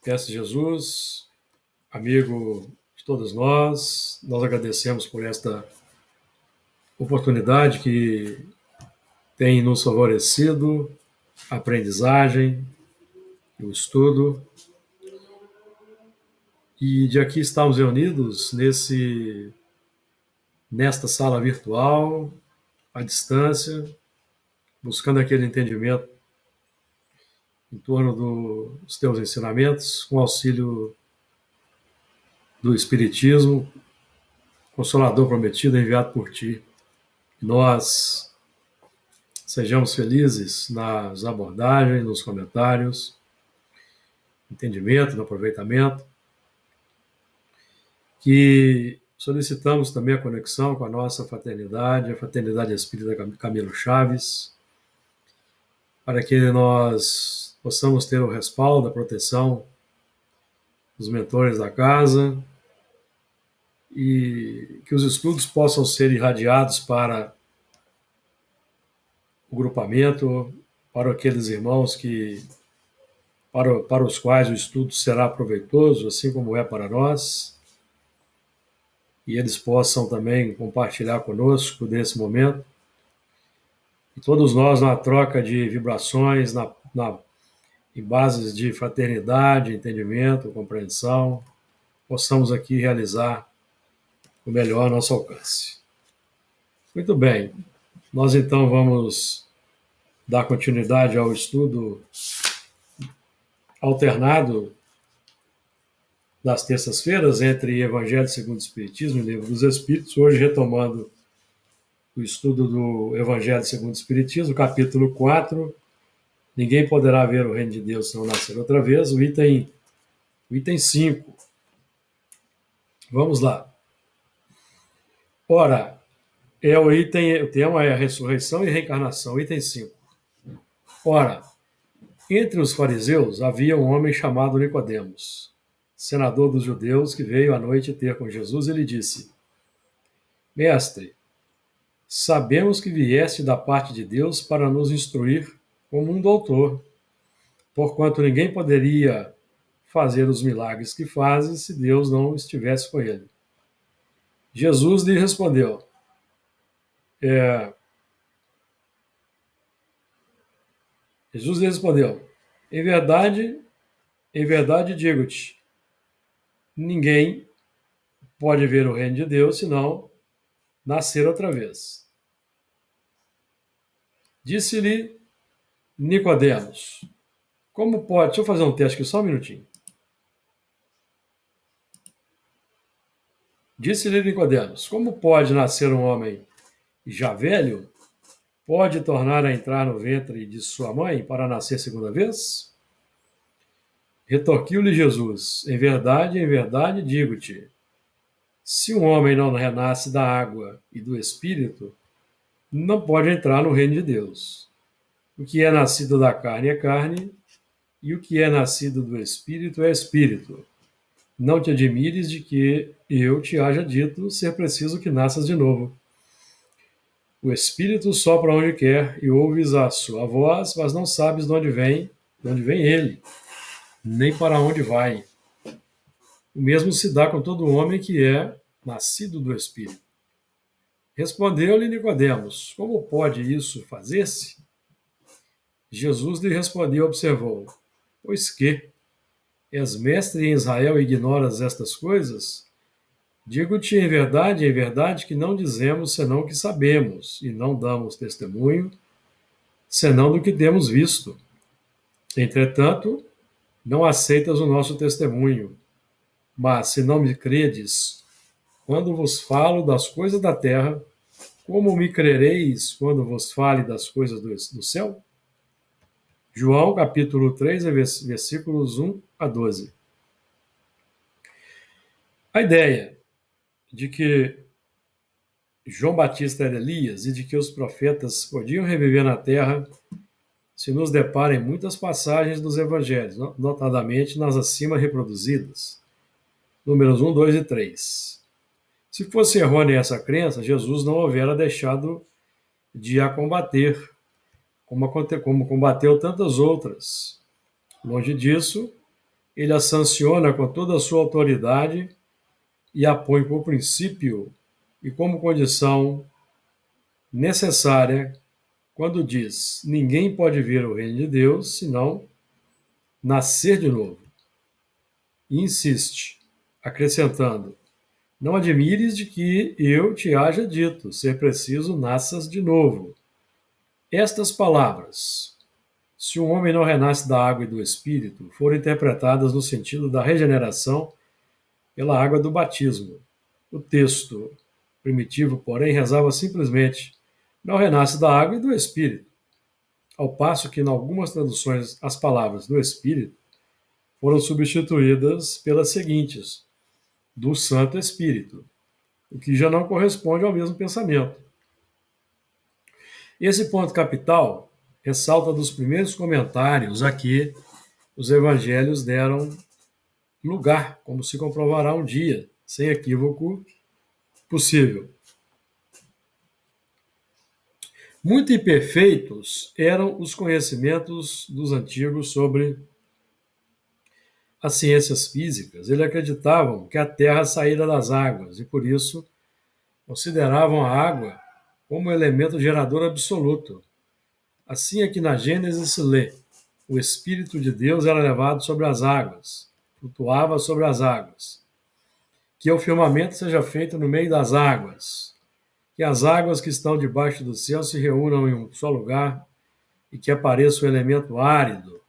Mestre Jesus, amigo de todos nós agradecemos por esta oportunidade que tem nos favorecido a aprendizagem, o estudo, e de aqui estamos reunidos nesta sala virtual, à distância, buscando aquele entendimento em torno dos teus ensinamentos, com auxílio do Espiritismo, Consolador prometido enviado por ti. Nós sejamos felizes nas abordagens, nos comentários, entendimento, no aproveitamento, que solicitamos também a conexão com a nossa fraternidade, a Fraternidade Espírita Camilo Chaves, para que nós possamos ter o respaldo, a proteção dos mentores da casa e que os estudos possam ser irradiados para o grupamento, para aqueles irmãos para os quais o estudo será proveitoso, assim como é para nós, e eles possam também compartilhar conosco desse momento. E todos nós, na troca de vibrações, em bases de fraternidade, entendimento, compreensão, possamos aqui realizar o melhor ao nosso alcance. Muito bem, nós então vamos dar continuidade ao estudo alternado das terças-feiras entre Evangelho segundo o Espiritismo e Livro dos Espíritos, hoje retomando o estudo do Evangelho segundo o Espiritismo, capítulo 4, Ninguém poderá ver o reino de Deus se não nascer outra vez, o item 5. Vamos lá. Ora, o tema é a ressurreição e reencarnação, item 5. Ora, entre os fariseus havia um homem chamado Nicodemos, senador dos judeus, que veio à noite ter com Jesus e lhe disse: Mestre, sabemos que vieste da parte de Deus para nos instruir como um doutor, porquanto ninguém poderia fazer os milagres que fazes se Deus não estivesse com ele. Jesus lhe respondeu: em verdade digo-te, ninguém pode ver o reino de Deus senão nascer outra vez. Disse-lhe Nicodemos: como pode... Deixa eu fazer um teste aqui, só um minutinho. Disse-lhe Nicodemos: como pode nascer um homem já velho? Pode tornar a entrar no ventre de sua mãe para nascer segunda vez? Retorquiu-lhe Jesus: em verdade digo-te, se um homem não renasce da água e do Espírito, não pode entrar no reino de Deus. O que é nascido da carne é carne, e o que é nascido do Espírito é Espírito. Não te admires de que eu te haja dito ser preciso que nasças de novo. O Espírito sopra onde quer e ouves a sua voz, mas não sabes de onde vem ele, nem para onde vai. O mesmo se dá com todo homem que é nascido do Espírito. Respondeu-lhe Nicodemos: como pode isso fazer-se? Jesus lhe respondeu e observou: pois que és mestre em Israel e ignoras estas coisas? Digo-te em verdade, que não dizemos senão o que sabemos, e não damos testemunho senão do que temos visto. Entretanto, não aceitas o nosso testemunho. Mas, se não me credes, quando vos falo das coisas da terra, como me crereis quando vos fale das coisas do céu? João, capítulo 3, versículos 1 a 12. A ideia de que João Batista era Elias e de que os profetas podiam reviver na terra se nos depara em muitas passagens dos evangelhos, notadamente nas acima reproduzidas, números 1, 2 e 3. Se fosse errônea essa crença, Jesus não houvera deixado de a combater, como combateu tantas outras. Longe disso, ele a sanciona com toda a sua autoridade e a põe por princípio e como condição necessária quando diz: ninguém pode ver o reino de Deus senão nascer de novo. E insiste, acrescentando: não admires de que eu te haja dito, ser preciso nasças de novo. Estas palavras, se um homem não renasce da água e do Espírito, foram interpretadas no sentido da regeneração pela água do batismo. O texto primitivo, porém, rezava simplesmente: não renasce da água e do Espírito, ao passo que, em algumas traduções, as palavras do Espírito foram substituídas pelas seguintes: do Santo Espírito, o que já não corresponde ao mesmo pensamento. Esse ponto capital ressalta dos primeiros comentários a que os evangelhos deram lugar, como se comprovará um dia, sem equívoco possível. Muito imperfeitos eram os conhecimentos dos antigos sobre as ciências físicas. Eles acreditavam que a Terra saíra das águas e, por isso, consideravam a água como elemento gerador absoluto. Assim é que na Gênesis se lê: o Espírito de Deus era levado sobre as águas, flutuava sobre as águas. Que o firmamento seja feito no meio das águas, que as águas que estão debaixo do céu se reúnam em um só lugar e que apareça o elemento árido,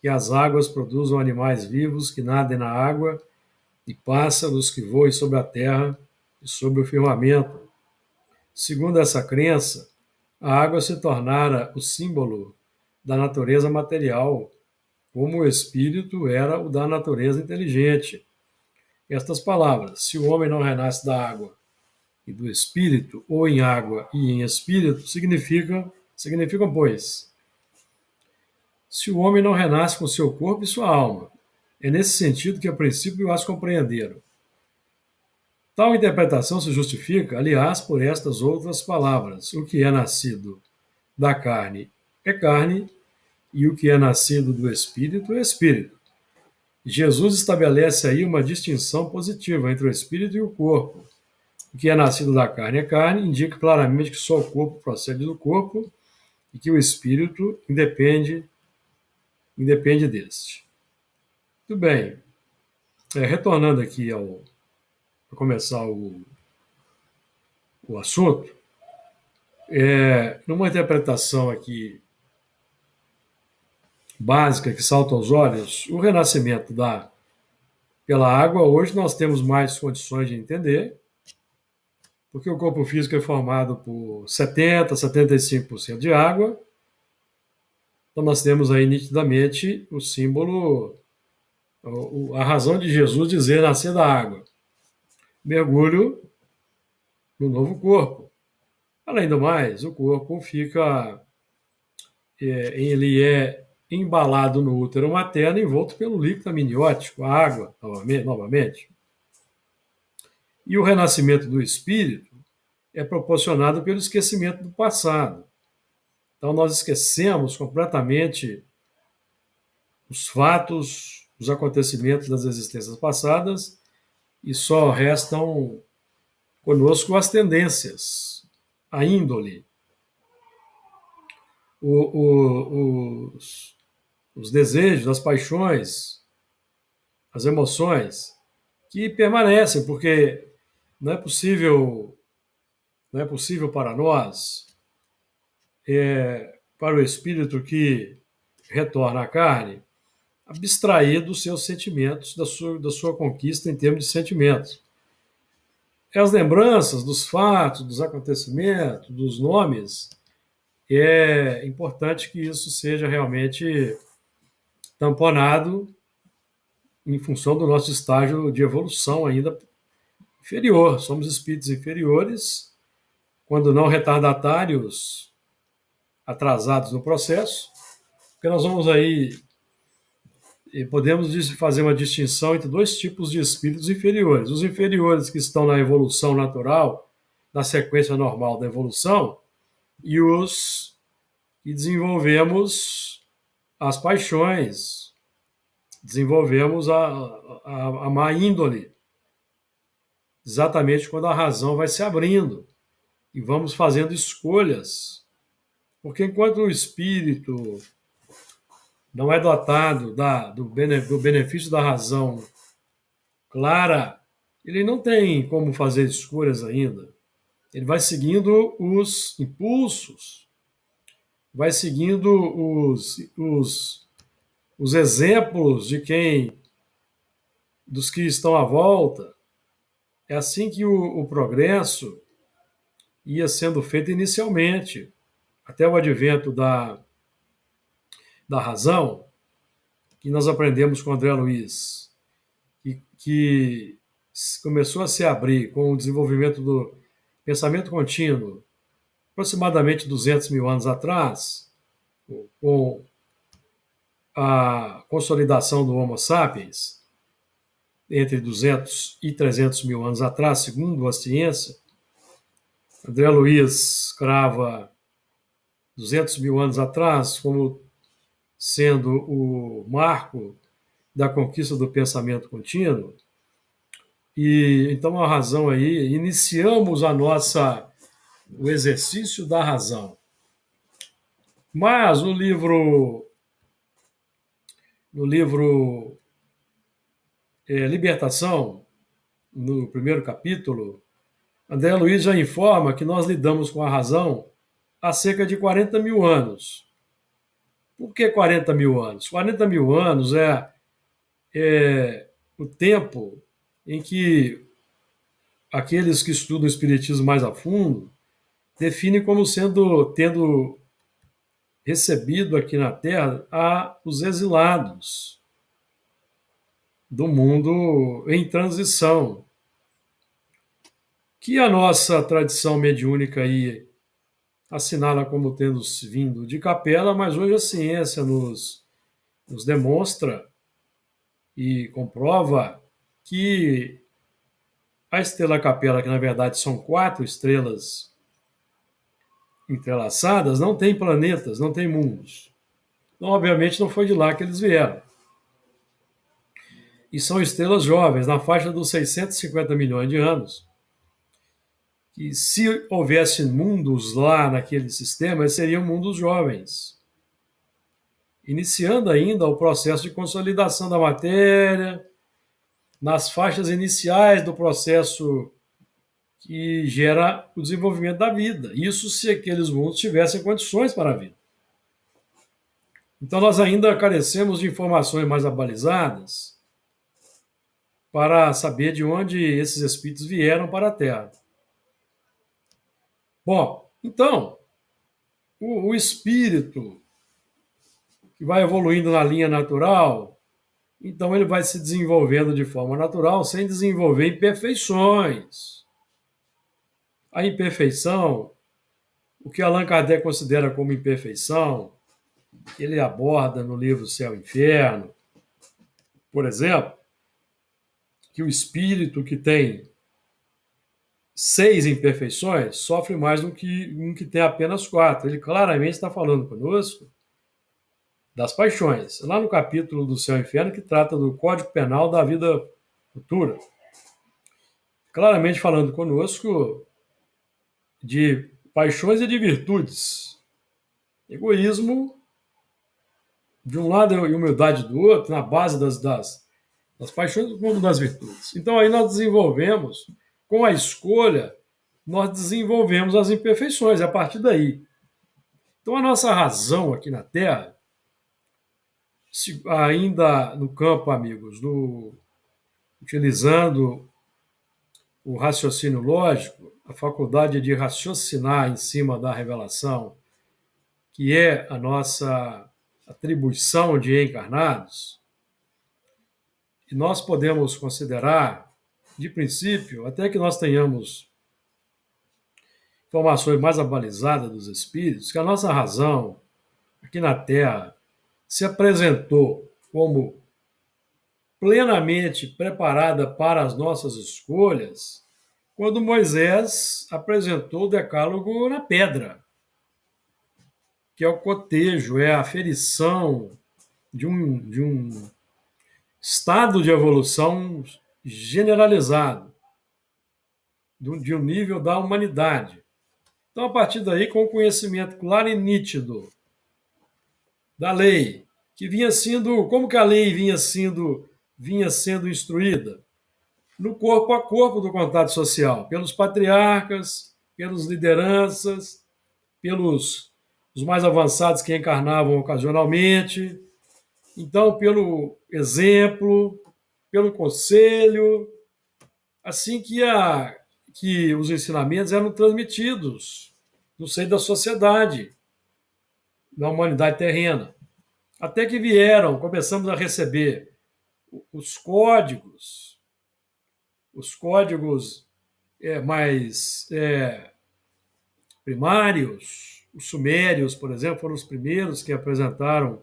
que as águas produzam animais vivos que nadem na água e pássaros que voem sobre a terra e sobre o firmamento. Segundo essa crença, a água se tornara o símbolo da natureza material, como o espírito era o da natureza inteligente. Estas palavras, se o homem não renasce da água e do espírito, ou em água e em espírito, significam, pois, se o homem não renasce com seu corpo e sua alma. É nesse sentido que a princípio as compreenderam. Tal interpretação se justifica, aliás, por estas outras palavras: o que é nascido da carne é carne, e o que é nascido do espírito é espírito. Jesus estabelece aí uma distinção positiva entre o espírito e o corpo. O que é nascido da carne é carne, indica claramente que só o corpo procede do corpo e que o espírito independe deste. Muito bem. Retornando aqui para começar o assunto, numa interpretação aqui básica que salta aos olhos, o renascimento pela água, hoje nós temos mais condições de entender, porque o corpo físico é formado por 70%, 75% de água. Então nós temos aí nitidamente o símbolo, a razão de Jesus dizer nascer da água. Mergulho no novo corpo. Além do mais, o corpo ele é embalado no útero materno, envolto pelo líquido amniótico, a água, novamente. E o renascimento do espírito é proporcionado pelo esquecimento do passado. Então nós esquecemos completamente os fatos, os acontecimentos das existências passadas e só restam conosco as tendências, a índole, os desejos, as paixões, as emoções, que permanecem, porque não é possível para nós, para o espírito que retorna à carne, abstrair dos seus sentimentos, da sua conquista em termos de sentimentos. As lembranças dos fatos, dos acontecimentos, dos nomes, é importante que isso seja realmente tamponado em função do nosso estágio de evolução ainda inferior. Somos espíritos inferiores, quando não retardatários, atrasados no processo, porque nós vamos aí, podemos fazer uma distinção entre dois tipos de espíritos inferiores. Os inferiores que estão na evolução natural, na sequência normal da evolução, e os que desenvolvemos as paixões, desenvolvemos a má índole, exatamente quando a razão vai se abrindo e vamos fazendo escolhas. Porque enquanto o espírito não é dotado do benefício da razão clara, ele não tem como fazer escolhas ainda. Ele vai seguindo os impulsos, vai seguindo os exemplos dos que estão à volta. É assim que o progresso ia sendo feito inicialmente, até o advento da razão, que nós aprendemos com André Luiz, que começou a se abrir com o desenvolvimento do pensamento contínuo, aproximadamente 200 mil anos atrás, com a consolidação do Homo sapiens, entre 200 e 300 mil anos atrás, segundo a ciência. André Luiz crava 200 mil anos atrás como sendo o marco da conquista do pensamento contínuo. E então a razão aí, iniciamos o exercício da razão. Mas no livro Libertação, no primeiro capítulo, André Luiz já informa que nós lidamos com a razão há cerca de 40 mil anos. Por que 40 mil anos? 40 mil anos é o tempo em que aqueles que estudam o Espiritismo mais a fundo definem como tendo recebido aqui na Terra os exilados do mundo em transição, que a nossa tradição mediúnica aí assinala como tendo vindo de Capela, mas hoje a ciência nos demonstra e comprova que a estrela Capela, que na verdade são 4 estrelas entrelaçadas, não tem planetas, não tem mundos. Então, obviamente, não foi de lá que eles vieram. E são estrelas jovens, na faixa dos 650 milhões de anos. E se houvesse mundos lá naquele sistema, seriam mundos jovens, iniciando ainda o processo de consolidação da matéria, nas faixas iniciais do processo que gera o desenvolvimento da vida. Isso se aqueles mundos tivessem condições para a vida. Então nós ainda carecemos de informações mais abalizadas para saber de onde esses espíritos vieram para a Terra. Bom, então, o espírito que vai evoluindo na linha natural, então ele vai se desenvolvendo de forma natural, sem desenvolver imperfeições. A imperfeição, o que Allan Kardec considera como imperfeição, ele aborda no livro Céu e Inferno, por exemplo, que o espírito que tem 6 imperfeições sofre mais do que um que tem apenas 4. Ele claramente está falando conosco das paixões. Lá no capítulo do Céu e Inferno, que trata do Código Penal da vida futura. Claramente falando conosco de paixões e de virtudes. Egoísmo de um lado e humildade do outro, na base das paixões como das virtudes. Então aí nós desenvolvemos, com a escolha, nós desenvolvemos as imperfeições, a partir daí. Então a nossa razão aqui na Terra, ainda no campo, amigos, utilizando o raciocínio lógico, a faculdade de raciocinar em cima da revelação, que é a nossa atribuição de encarnados, e nós podemos considerar, de princípio, até que nós tenhamos informações mais abalizadas dos espíritos, que a nossa razão aqui na Terra se apresentou como plenamente preparada para as nossas escolhas quando Moisés apresentou o decálogo na pedra, que é o cotejo, é a aferição de um estado de evolução generalizado de um nível da humanidade. Então, a partir daí, com o conhecimento claro e nítido da lei, que vinha sendo, como que a lei vinha sendo instruída? No corpo a corpo do contato social, pelos patriarcas, pelas lideranças, pelos os mais avançados que encarnavam ocasionalmente, então pelo exemplo, pelo conselho, assim que os ensinamentos eram transmitidos no seio da sociedade, da humanidade terrena. Até que começamos a receber os códigos, mais primários. Os sumérios, por exemplo, foram os primeiros que apresentaram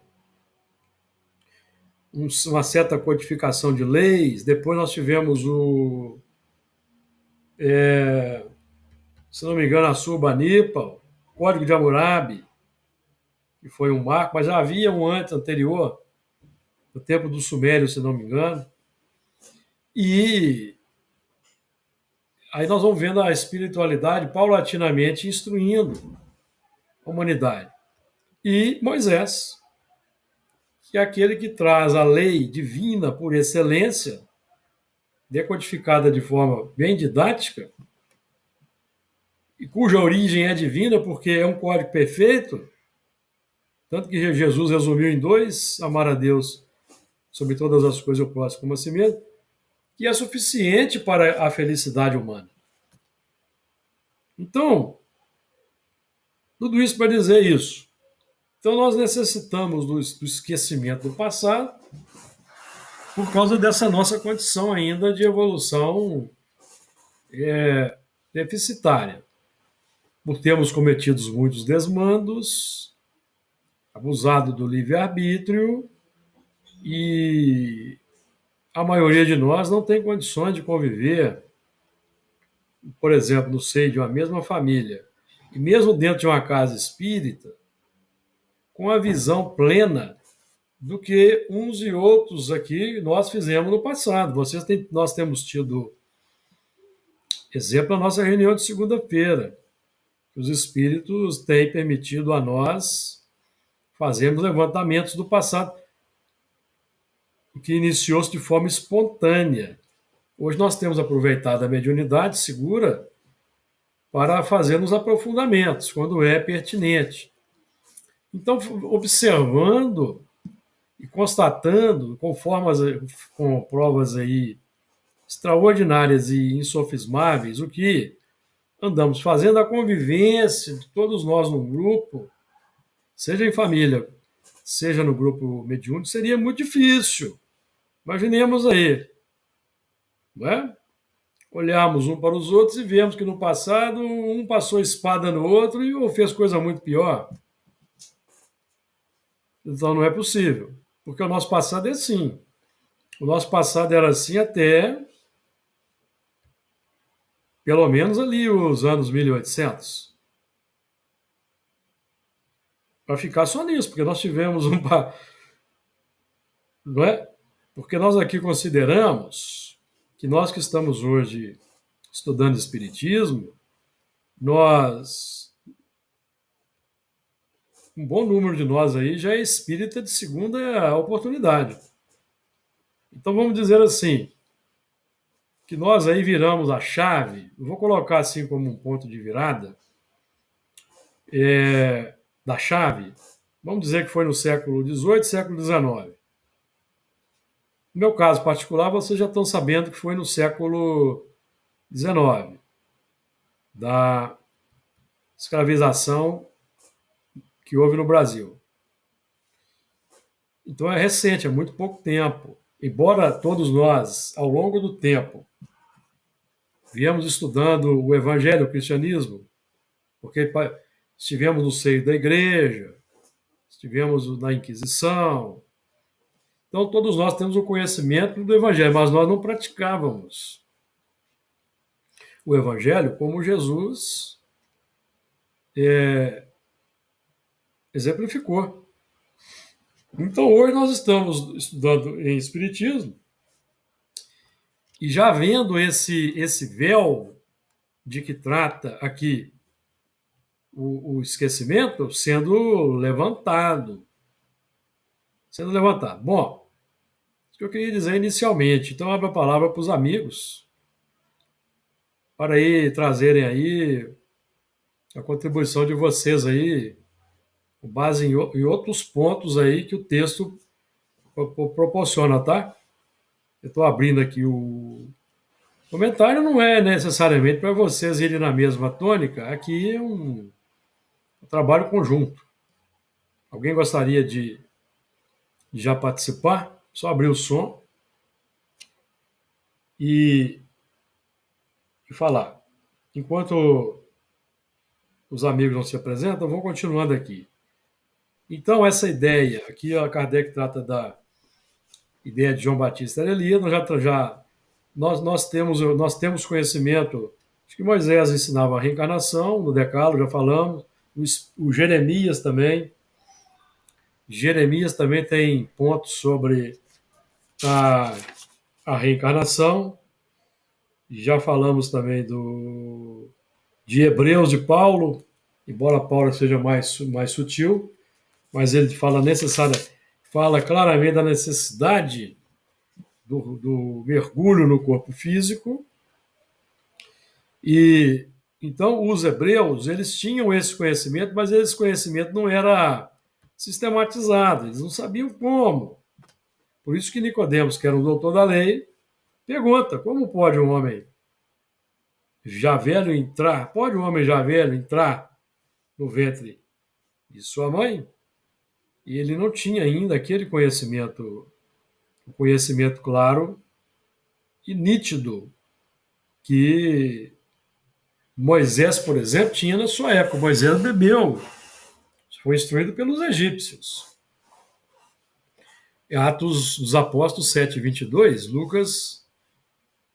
uma certa codificação de leis. Depois nós tivemos se não me engano, Assurbanipal, Código de Hammurabi, que foi um marco, mas já havia um anterior, no tempo do Sumério, se não me engano. E aí nós vamos vendo a espiritualidade paulatinamente instruindo a humanidade. E Moisés, que é aquele que traz a lei divina por excelência, decodificada de forma bem didática, e cuja origem é divina, porque é um código perfeito, tanto que Jesus resumiu em dois: amar a Deus sobre todas as coisas, o próximo como a si mesmo, que é suficiente para a felicidade humana. Então, tudo isso para dizer isso. Então, nós necessitamos do esquecimento do passado por causa dessa nossa condição ainda de evolução deficitária. Por termos cometido muitos desmandos, abusado do livre-arbítrio, e a maioria de nós não tem condições de conviver, por exemplo, no seio de uma mesma família, e mesmo dentro de uma casa espírita, com a visão plena do que uns e outros aqui nós fizemos no passado. Nós temos tido exemplo na nossa reunião de segunda-feira, que os espíritos têm permitido a nós fazermos levantamentos do passado, que iniciou-se de forma espontânea. Hoje nós temos aproveitado a mediunidade segura para fazermos aprofundamentos, quando é pertinente. Então, observando e constatando, com provas aí extraordinárias e insofismáveis, o que andamos fazendo, a convivência de todos nós num grupo, seja em família, seja no grupo mediúnico, seria muito difícil. Imaginemos aí, não é? Olhamos um para os outros e vemos que no passado um passou espada no outro ou fez coisa muito pior. Então não é possível, porque o nosso passado é assim. O nosso passado era assim até, pelo menos ali, os anos 1800. Para ficar só nisso, porque nós tivemos não é? Porque nós aqui consideramos que nós que estamos hoje estudando Espiritismo, um bom número de nós aí já é espírita de segunda oportunidade. Então vamos dizer assim, que nós aí viramos a chave, eu vou colocar assim como um ponto de virada, da chave, vamos dizer que foi no século XVIII, século XIX. No meu caso particular, vocês já estão sabendo que foi no século XIX, da escravização que houve no Brasil. Então é recente, é muito pouco tempo. Embora todos nós, ao longo do tempo, viemos estudando o Evangelho, o cristianismo, porque estivemos no seio da igreja, estivemos na Inquisição. Então todos nós temos o conhecimento do Evangelho, mas nós não praticávamos o Evangelho como Jesus exemplificou. Então, hoje nós estamos estudando em Espiritismo e já vendo esse véu de que trata aqui o esquecimento sendo levantado. Sendo levantado. Bom, isso que eu queria dizer inicialmente. Então, abro a palavra para os amigos, para aí trazerem aí a contribuição de vocês aí, com base em outros pontos aí que o texto proporciona, tá? Eu estou abrindo aqui o comentário, não é necessariamente para vocês irem na mesma tônica, aqui é um trabalho conjunto. Alguém gostaria de já participar? Só abrir o som e, e falar. Enquanto os amigos não se apresentam, vou continuando aqui. Então, essa ideia, aqui a Kardec trata da ideia de João Batista Elias, nós temos conhecimento, acho que Moisés ensinava a reencarnação, no Decálogo, já falamos, o Jeremias também tem pontos sobre a, a reencarnação, já falamos também de Hebreus de Paulo, embora Paulo seja mais sutil, mas ele fala claramente da necessidade do mergulho no corpo físico. E então os hebreus, eles tinham esse conhecimento, mas esse conhecimento não era sistematizado, eles não sabiam como. Por isso que Nicodemos, que era um doutor da lei, pergunta: como pode um homem já velho entrar? Pode um homem já velho entrar no ventre de sua mãe? E ele não tinha ainda aquele conhecimento, o conhecimento claro e nítido que Moisés, por exemplo, tinha na sua época. Moisés bebeu, foi instruído pelos egípcios. Atos dos Apóstolos 7:22, Lucas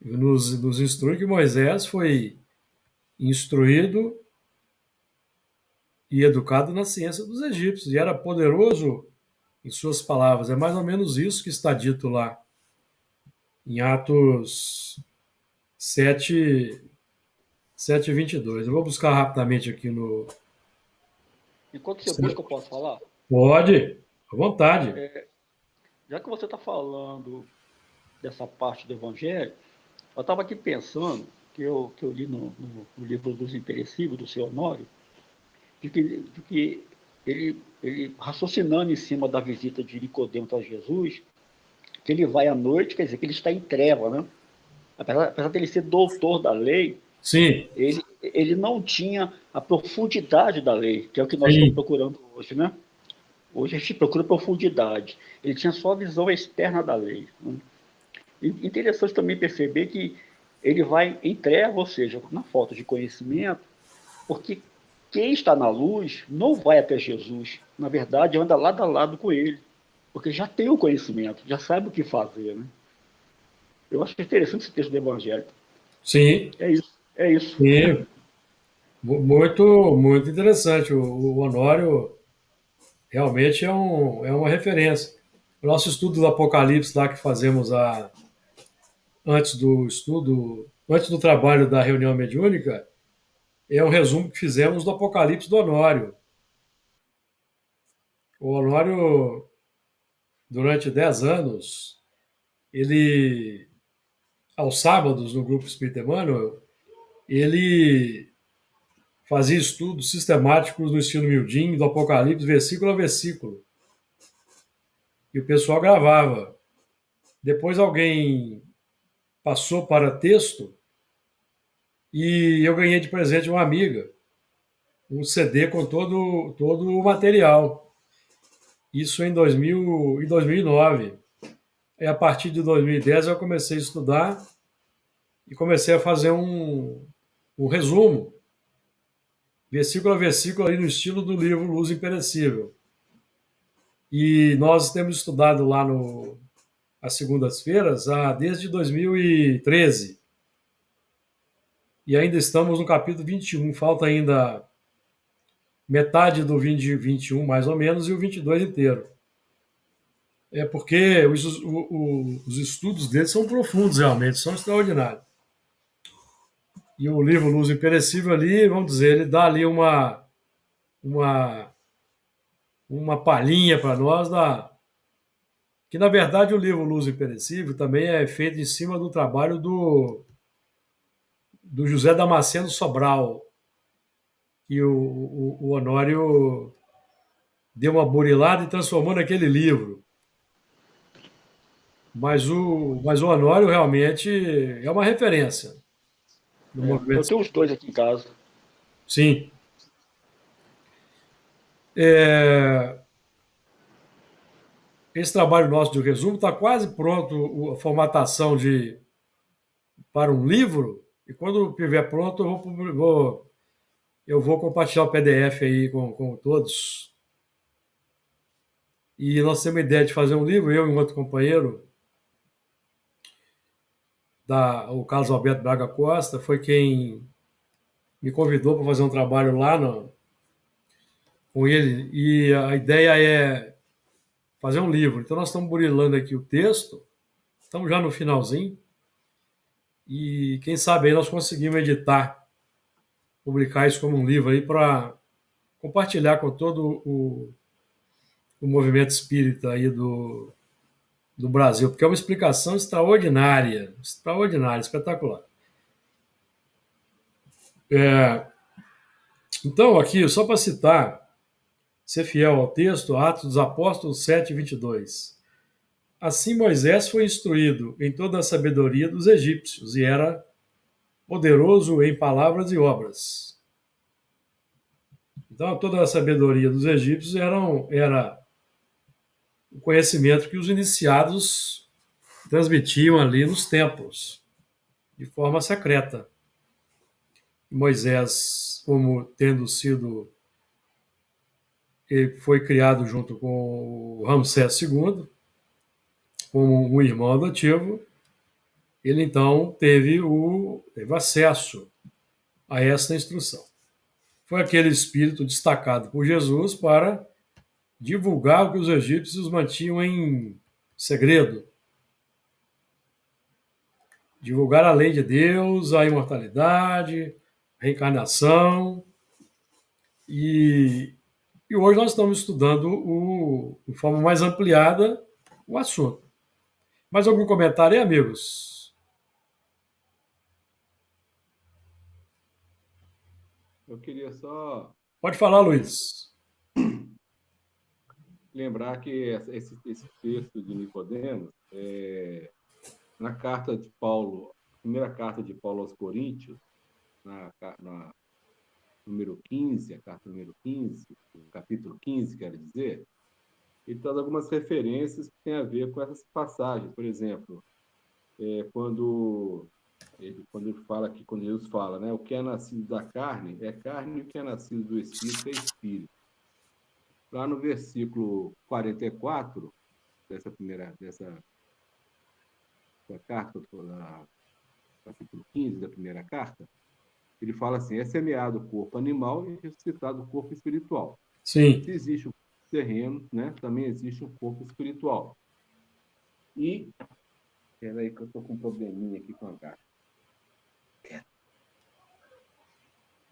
nos instrui que Moisés foi instruído e educado na ciência dos egípcios, e era poderoso em suas palavras. É mais ou menos isso que está dito lá em Atos 7, 7:22. Eu vou buscar rapidamente aqui no. Enquanto você busca, eu posso falar? Pode, à vontade. Já que você está falando dessa parte do Evangelho, eu estava aqui pensando, que eu li no livro dos Imperecíveis, do seu Honório, de que ele raciocinando em cima da visita de Nicodemos a Jesus, que ele vai à noite, quer dizer, que ele está em treva, né? Apesar de ele ser doutor da lei, Sim, ele não tinha a profundidade da lei, que é o que nós estamos sim, procurando hoje, né? Hoje a gente procura profundidade. Ele tinha só a visão externa da lei, né? E interessante também perceber que ele vai em treva, ou seja, na falta de conhecimento, porque quem está na luz não vai até Jesus. Na verdade, anda lado a lado com ele, porque já tem o conhecimento, já sabe o que fazer. Né? Eu acho interessante esse texto do Evangelho. sim, É isso. É isso. sim. Muito, muito interessante. O Honório realmente é uma referência. O nosso estudo do Apocalipse lá que fazemos antes do trabalho da reunião mediúnica, é um resumo que fizemos do Apocalipse do Honório. O Honório, durante 10 anos, ele, aos sábados, no Grupo Espírita Emmanuel, ele fazia estudos sistemáticos no estilo miudinho, do Apocalipse, versículo a versículo. E o pessoal gravava. Depois alguém passou para texto e eu ganhei de presente de uma amiga um CD com todo o material. Isso em 2009. E a partir de 2010 eu comecei a estudar e comecei a fazer um resumo, versículo a versículo, ali no estilo do livro Luz Imperecível. E nós temos estudado lá às segundas-feiras desde 2013. E ainda estamos no capítulo 21. Falta ainda metade do 20, 21, mais ou menos, e o 22 inteiro. É porque os estudos dele são profundos, realmente, são extraordinários. E o livro Luz Imperecível ali, vamos dizer, ele dá ali uma, uma palhinha para nós que, na verdade, o livro Luz Imperecível também é feito em cima do trabalho do José Damasceno Sobral, que o Honório deu uma burilada e transformou naquele livro. Mas o Honório realmente é uma referência no Eu movimento. tenho os dois aqui em casa. Sim. É, esse trabalho nosso de resumo está quase pronto, a formatação para um livro, e quando estiver pronto eu vou compartilhar o PDF aí com todos. E nós temos a ideia de fazer um livro, eu e um outro companheiro, o Carlos Alberto Braga Costa, foi quem me convidou para fazer um trabalho lá com ele. E a ideia é fazer um livro. Então nós estamos burilando aqui o texto, estamos já no finalzinho, e quem sabe aí nós conseguimos editar, publicar isso como um livro aí para compartilhar com todo o movimento espírita aí do Brasil, porque é uma explicação extraordinária, extraordinária, espetacular. É, então, aqui, só para citar, ser fiel ao texto, Atos dos Apóstolos 7:22. Assim Moisés foi instruído em toda a sabedoria dos egípcios e era poderoso em palavras e obras. Então, toda a sabedoria dos egípcios era o conhecimento que os iniciados transmitiam ali nos templos, de forma secreta. Moisés, como tendo sido, ele foi criado junto com o Ramsés II, como um irmão adotivo, ele então teve acesso a essa instrução. Foi aquele espírito destacado por Jesus para divulgar o que os egípcios mantinham em segredo, divulgar a lei de Deus, a imortalidade, a reencarnação. E hoje nós estamos estudando de forma mais ampliada o assunto. Mais algum comentário aí, amigos? Eu queria só Pode falar, Luiz. lembrar que esse texto de Nicodemos, na carta de Paulo, primeira carta de Paulo aos Coríntios, na número 15, a carta número 15, capítulo 15, quero dizer, ele traz algumas referências que têm a ver com essas passagens. Por exemplo, quando ele fala aqui, quando Jesus fala, né, o que é nascido da carne é carne, e o que é nascido do Espírito é Espírito. Lá no versículo 44 dessa carta, capítulo 15 da primeira carta, ele fala assim: é semeado o corpo animal e ressuscitado o corpo espiritual. Sim. Se existe um corpo terreno, né, também existe um corpo espiritual. E, peraí que eu estou com um probleminha aqui com a carta.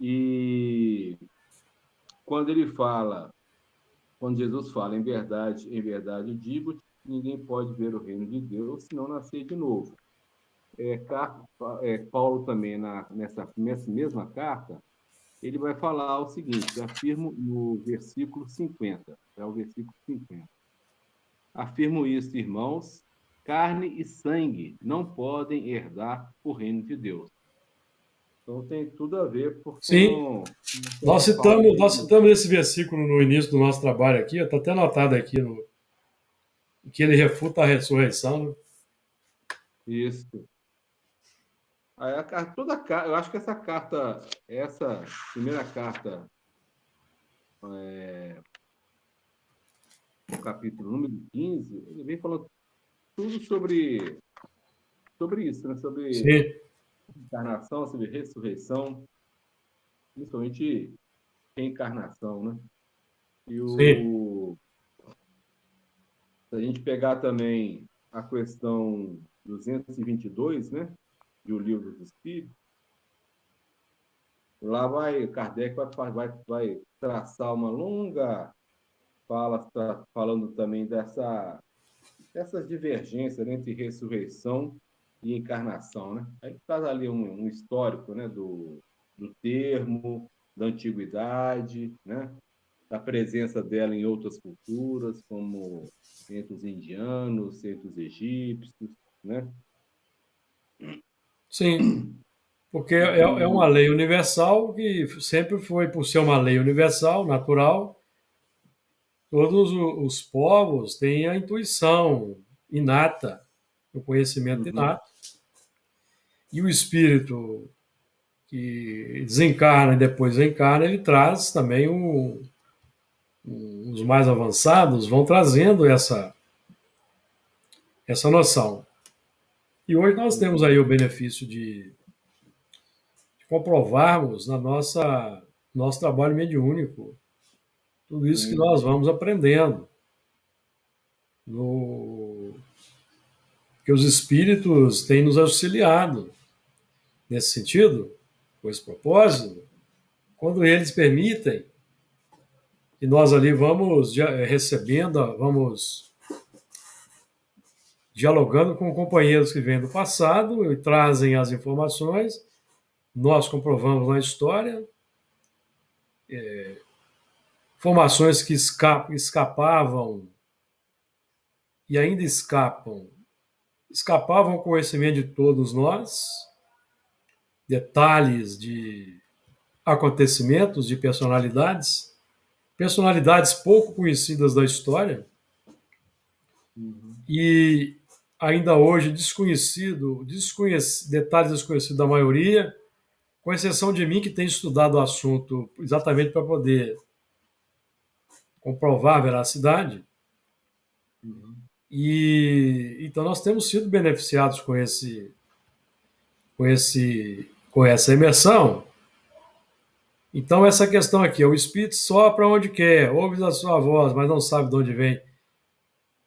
E quando Jesus fala, em verdade digo, ninguém pode ver o reino de Deus se não nascer de novo. Paulo também, nessa mesma carta, ele vai falar o seguinte, afirmo no versículo 50, é o versículo 50. Afirmo isso, irmãos, carne e sangue não podem herdar o reino de Deus. Então tem tudo a ver Sim. com Nós essa fala citamos, nós de... citamos esse versículo no início do nosso trabalho aqui, está até anotado aqui, que ele refuta a ressurreição. Né? Isso. Aí eu acho que essa primeira carta, o capítulo número 15, ele vem falando tudo sobre isso, né? Sobre Sim, encarnação, sobre ressurreição, principalmente reencarnação, né? E sim. Se a gente pegar também a questão 222, né, do Livro dos Espíritos, lá Kardec vai traçar uma longa fala, falando também dessas divergências, né, entre ressurreição e encarnação, né? Aí traz ali um histórico, né, do termo, da antiguidade, né, da presença dela em outras culturas, como entre os indianos, entre os egípcios, né? Sim, porque E é uma lei universal que sempre foi, por ser uma lei universal, natural, todos os povos têm a intuição inata, o conhecimento uhum, inato, e o espírito que desencarna e depois encarna, ele traz também os mais avançados vão trazendo essa noção. E hoje nós temos uhum, aí o benefício de comprovarmos na nosso trabalho mediúnico tudo isso que sim, nós vamos aprendendo. No, que os espíritos têm nos auxiliado nesse sentido, com esse propósito, quando eles permitem, e nós ali vamos recebendo, vamos dialogando com companheiros que vêm do passado e trazem as informações, nós comprovamos na história, informações que escapavam e ainda escapavam o conhecimento de todos nós, detalhes de acontecimentos, de personalidades pouco conhecidas da história uhum, e ainda hoje detalhes desconhecidos da maioria, com exceção de mim que tenho estudado o assunto exatamente para poder comprovar a veracidade. uhum, E então nós temos sido beneficiados com essa imersão. Então essa questão aqui, o espírito sopra onde quer, ouve a sua voz, mas não sabe de onde vem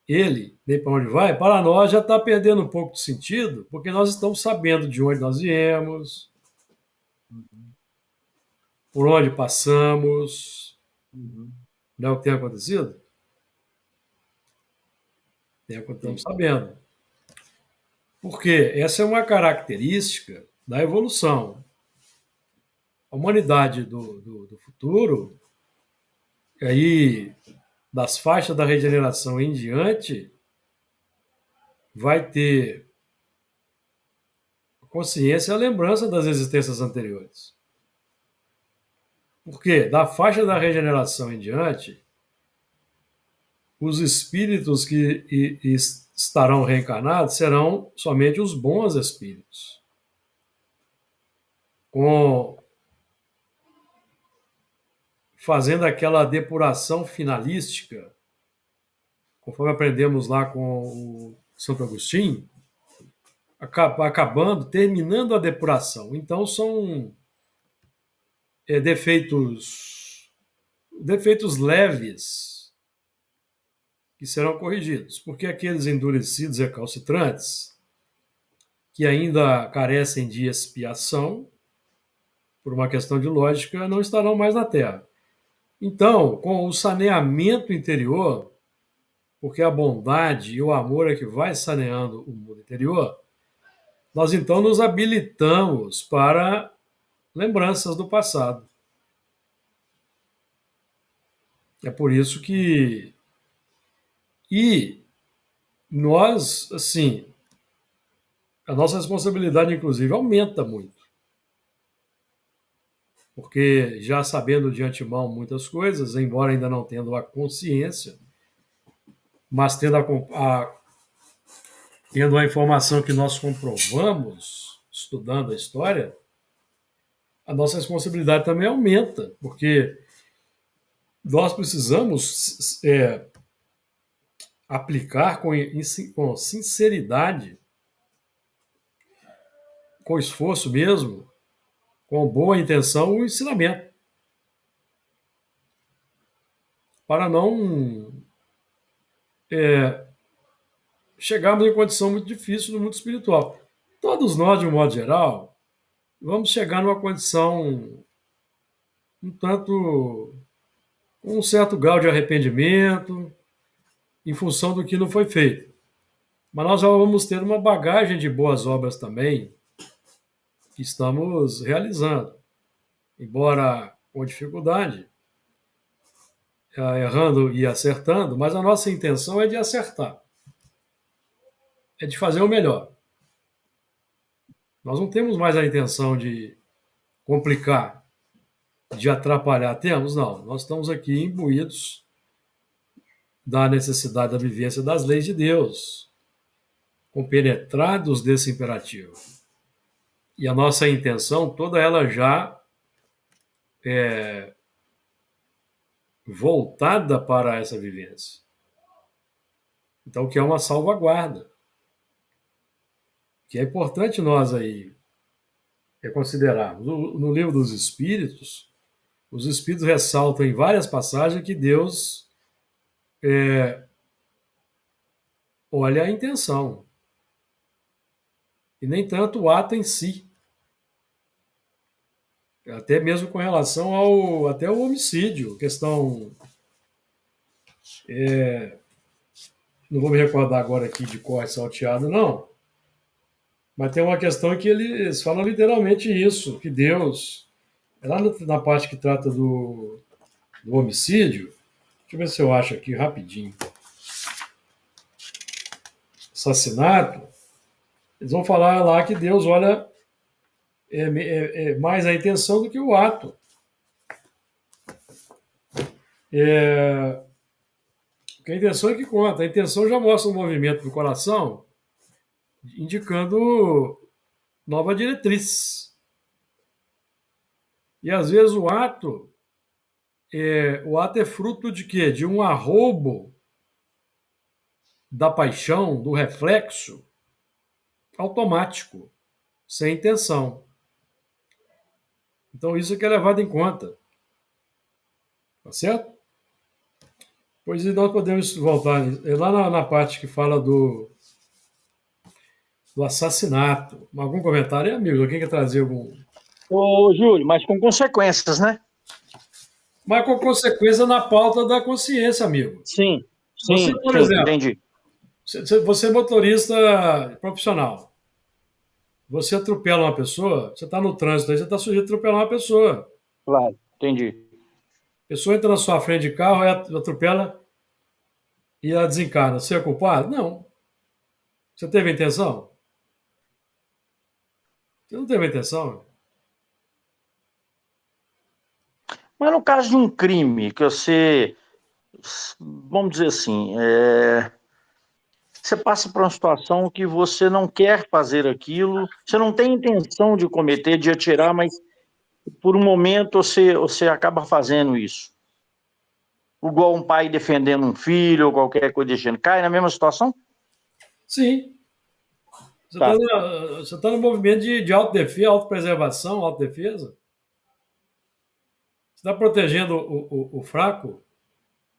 ele, nem para onde vai, para nós já está perdendo um pouco de sentido, porque nós estamos sabendo de onde nós viemos, uhum, por onde passamos, uhum, não é o que tem acontecido? É o que estamos sim, sabendo. Porque essa é uma característica da evolução. A humanidade do futuro, e aí das faixas da regeneração em diante, vai ter consciência e a lembrança das existências anteriores. Porque da faixa da regeneração em diante, os espíritos que estarão reencarnados serão somente os bons espíritos, com, fazendo aquela depuração finalística, conforme aprendemos lá com o Santo Agostinho, acabando, terminando a depuração. Então são defeitos leves que serão corrigidos, porque aqueles endurecidos e recalcitrantes que ainda carecem de expiação, por uma questão de lógica, não estarão mais na Terra. Então, com o saneamento interior, porque a bondade e o amor é que vai saneando o mundo interior, nós então nos habilitamos para lembranças do passado. É por isso que. E nós, assim, a nossa responsabilidade, inclusive, aumenta muito. Porque já sabendo de antemão muitas coisas, embora ainda não tendo a consciência, mas tendo a informação que nós comprovamos, estudando a história, a nossa responsabilidade também aumenta, porque nós precisamos aplicar com sinceridade, com esforço mesmo, com boa intenção, o ensinamento, para não chegarmos em condição muito difícil no mundo espiritual. Todos nós, de um modo geral, vamos chegar numa condição um tanto, com um certo grau de arrependimento, em função do que não foi feito. Mas nós já vamos ter uma bagagem de boas obras também, que estamos realizando. Embora com dificuldade, errando e acertando, mas a nossa intenção é de acertar, é de fazer o melhor. Nós não temos mais a intenção de complicar, de atrapalhar. Temos, não. Nós estamos aqui imbuídos da necessidade da vivência das leis de Deus, compenetrados desse imperativo. E a nossa intenção, toda ela já é voltada para essa vivência. Então, que é uma salvaguarda. Que é importante nós aí considerarmos. No livro dos Espíritos, os Espíritos ressaltam em várias passagens que Deus olha a intenção e nem tanto o ato em si. Até mesmo com relação até ao homicídio, questão. Não vou me recordar agora aqui de cor salteado, não. Mas tem uma questão em que eles falam literalmente isso, que Deus. É lá na parte que trata do homicídio. Deixa eu ver se eu acho aqui rapidinho. Assassinato. Eles vão falar lá que Deus olha mais a intenção do que o ato. Porque a intenção é que conta. A intenção já mostra um movimento do coração indicando nova diretriz. E às vezes o ato é fruto de quê? De um arrobo da paixão, do reflexo automático, sem intenção. Então isso é que é levado em conta. Tá certo? Pois nós podemos voltar lá na parte que fala do assassinato. Algum comentário, amigo? Alguém quer trazer algum? Ô, Júlio, mas com consequências, né? Mas com consequência na pauta da consciência, amigo. Sim, Você, sim, por sim, exemplo, entendi. você é motorista profissional. Você atropela uma pessoa, você está no trânsito aí, você está sujeito a atropelar uma pessoa. Claro, entendi. A pessoa entra na sua frente de carro, atropela e ela desencarna. Você é culpado? Não. Você teve intenção? Você não teve intenção. Mas no caso de um crime que você, vamos dizer assim, você passa por uma situação que você não quer fazer aquilo, você não tem intenção de cometer, de atirar, mas por um momento você acaba fazendo isso. Igual um pai defendendo um filho ou qualquer coisa deixando. Cai na mesma situação? Sim. Tá. Você está no movimento de autodefesa, autopreservação, autodefesa. Você está protegendo o fraco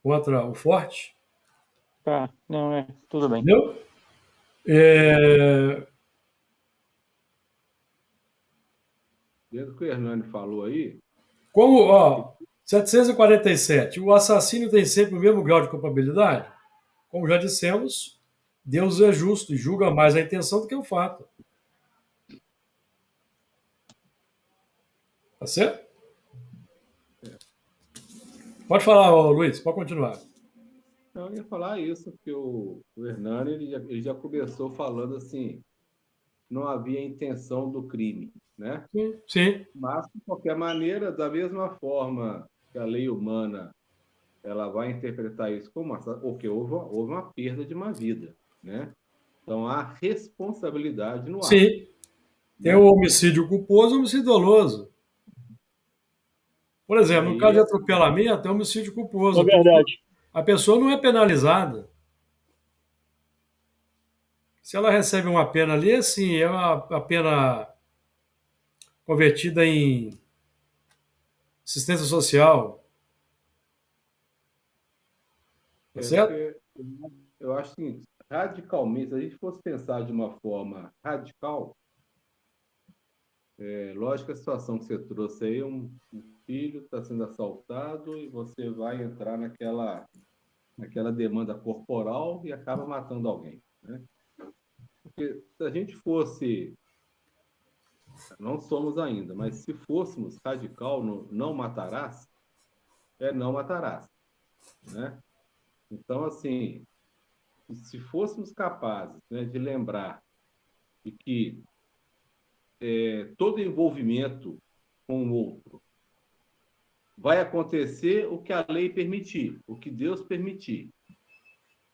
contra o forte. Tá, não, tudo bem. Entendeu? Dentro do que o Hernani falou aí. Como, 747, o assassino tem sempre o mesmo grau de culpabilidade? Como já dissemos, Deus é justo e julga mais a intenção do que o fato. Tá certo? Pode falar, Luiz, pode continuar. Eu ia falar isso, porque o Hernani ele já começou falando assim, não havia intenção do crime, né? Sim. Mas, de qualquer maneira, da mesma forma que a lei humana ela vai interpretar isso como porque houve uma perda de uma vida, né? Então, há responsabilidade no ato. Sim. Tem o homicídio culposo e o homicídio doloso. Por exemplo, no caso de atropelamento, tem homicídio culposo. É verdade. A pessoa não é penalizada. Se ela recebe uma pena ali, assim, é uma pena convertida em assistência social. Tá certo? Eu acho que radicalmente, se a gente fosse pensar de uma forma radical, lógico a situação que você trouxe aí, um filho está sendo assaltado e você vai entrar naquela demanda corporal e acaba matando alguém, né? Porque se a gente fosse, não somos ainda, mas se fôssemos radical no não matarás, não matarás, né? Então, assim, se fôssemos capazes, né, de lembrar de que todo envolvimento com o outro vai acontecer o que a lei permitir, o que Deus permitir.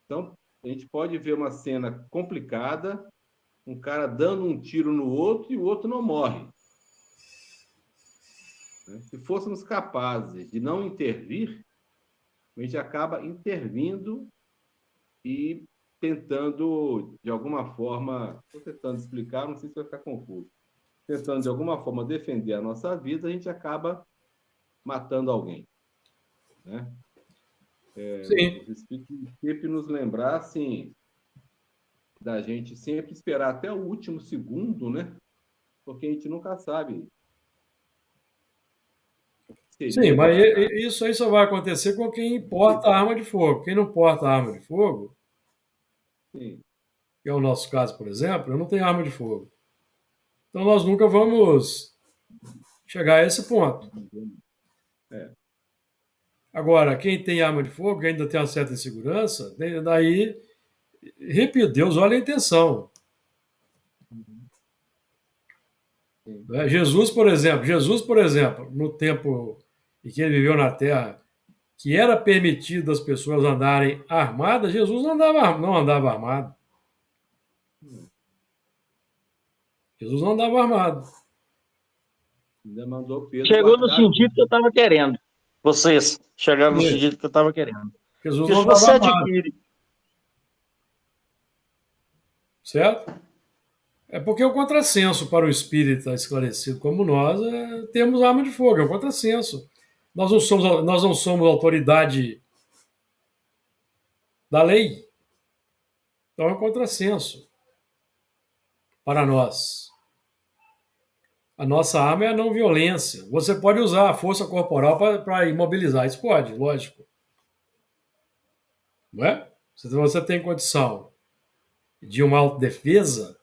Então, a gente pode ver uma cena complicada, um cara dando um tiro no outro e o outro não morre, né? Se fôssemos capazes de não intervir, a gente acaba intervindo e tentando, de alguma forma, estou tentando explicar, não sei se vai ficar confuso, tentando, de alguma forma, defender a nossa vida, a gente acaba matando alguém, né? Sim, Os espíritos sempre nos lembrar, assim, da gente sempre esperar até o último segundo, né? Porque a gente nunca sabe o que sim, seria mas da... isso aí só vai acontecer com quem porta a arma de fogo. Quem não porta a arma de fogo, Sim, que é o nosso caso, por exemplo, eu não tenho arma de fogo. Então nós nunca vamos chegar a esse ponto. é, Agora, quem tem arma de fogo, que ainda tem uma certa insegurança, daí, repito, Deus olha a intenção. sim. Né? Jesus, por exemplo, no tempo em que ele viveu na Terra, que era permitido as pessoas andarem armadas, Jesus não andava armado. Jesus não andava armado. Ainda mandou Pedro Chegou no guardar a sentido vida. que eu estava querendo. Vocês chegaram no Isso. sentido que eu estava querendo. Jesus Porque não se andava você armado, adquire. certo? É porque é o contrassenso para o espírita esclarecido como nós, temos arma de fogo, é o contrassenso. Nós não somos autoridade da lei, então é um contrassenso para nós. A nossa arma é a não violência. Você pode usar a força corporal para imobilizar, isso pode, lógico. Não é? Se você tem condição de uma autodefesa,